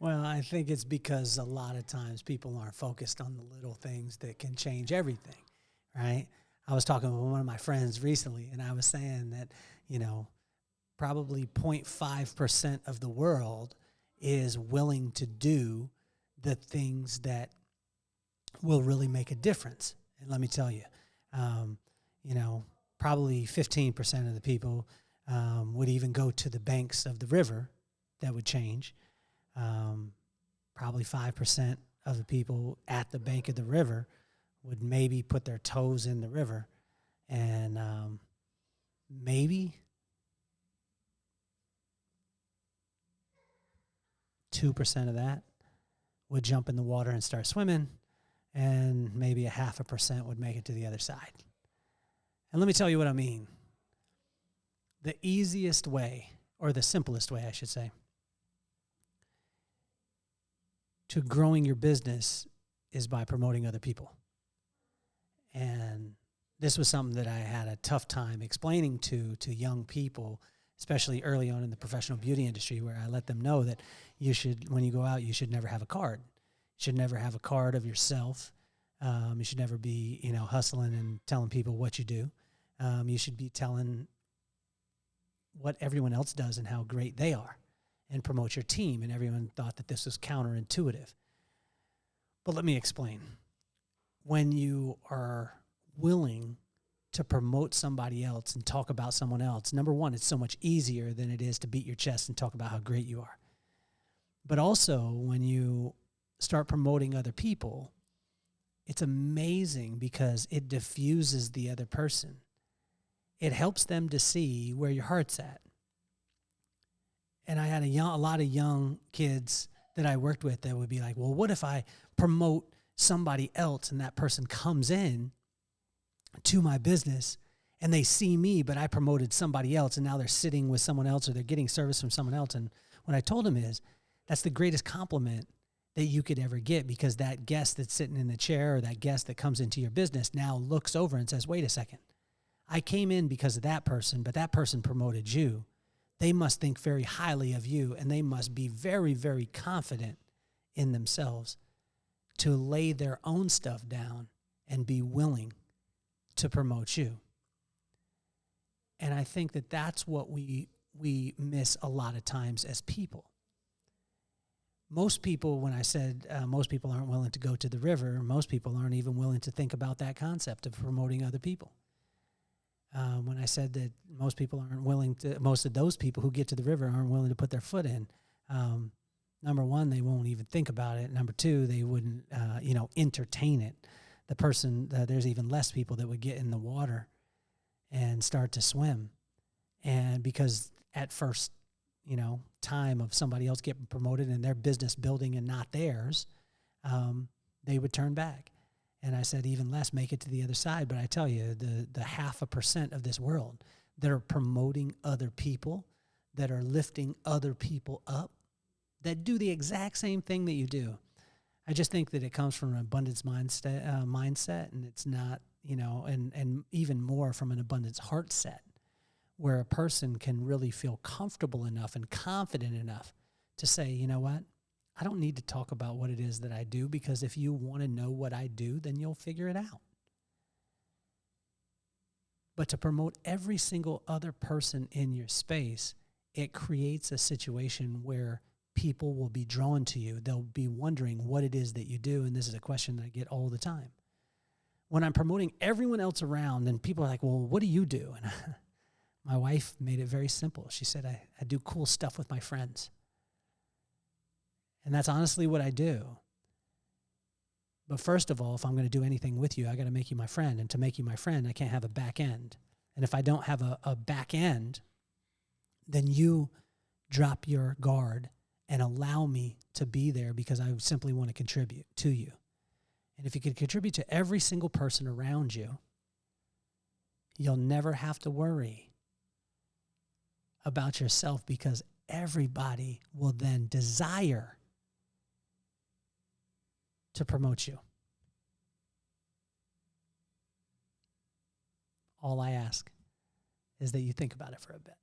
Well, I think it's because a lot of times people aren't focused on the little things that can change everything, right? I was talking with one of my friends recently, and I was saying that, you know, probably 0.5% of the world is willing to do the things that will really make a difference. And let me tell you, um, you know, probably 15% of the people would even go to the banks of the river that would change. Probably 5% of the people at the bank of the river would maybe put their toes in the river, and maybe 2% of that would jump in the water and start swimming, and maybe 0.5% would make it to the other side. And let me tell you what I mean. The easiest way, or the simplest way, I should say, to growing your business is by promoting other people. And this was something that I had a tough time explaining to young people, especially early on in the professional beauty industry, where I let them know that you should, when you go out, you should never have a card. You should never have a card of yourself. You should never be, hustling and telling people what you do. You should be telling what everyone else does and how great they are, and promote your team. And everyone thought that this was counterintuitive. But let me explain. When you are willing to promote somebody else and talk about someone else, number one, it's so much easier than it is to beat your chest and talk about how great you are. But also, when you start promoting other people, it's amazing because it diffuses the other person. It helps them to see where your heart's at. And I had a lot of young kids that I worked with that would be like, well, what if I promote somebody else and that person comes in to my business and they see me, but I promoted somebody else, and now they're sitting with someone else or they're getting service from someone else. And what I told them is, that's the greatest compliment that you could ever get, because that guest that's sitting in the chair or that guest that comes into your business now looks over and says, wait a second, I came in because of that person, but that person promoted you. They must think very highly of you, and they must be very, very confident in themselves to lay their own stuff down and be willing to promote you. And I think that that's what we miss a lot of times as people. Most people, when I said most people aren't willing to go to the river, most people aren't even willing to think about that concept of promoting other people. When I said that most people aren't willing to, most of those people who get to the river aren't willing to put their foot in. Number one, they won't even think about it. Number two, they wouldn't, entertain it. The person, there's even less people that would get in the water and start to swim. And because at first, time of somebody else getting promoted and their business building and not theirs, they would turn back. And I said, even less make it to the other side. But I tell you, the 0.5% of this world that are promoting other people, that are lifting other people up, that do the exact same thing that you do. I just think that it comes from an abundance mindset, and it's not, and even more from an abundance heart set, where a person can really feel comfortable enough and confident enough to say, you know what? I don't need to talk about what it is that I do, because if you want to know what I do, then you'll figure it out. But to promote every single other person in your space, it creates a situation where people will be drawn to you. They'll be wondering what it is that you do, and this is a question that I get all the time. When I'm promoting everyone else around, then people are like, well, what do you do? And my wife made it very simple. She said, I do cool stuff with my friends. And that's honestly what I do. But first of all, if I'm going to do anything with you, I got to make you my friend. And to make you my friend, I can't have a back end. And if I don't have a back end, then you drop your guard and allow me to be there, because I simply want to contribute to you. And if you can contribute to every single person around you, you'll never have to worry about yourself, because everybody will then desire to promote you. All I ask is that you think about it for a bit.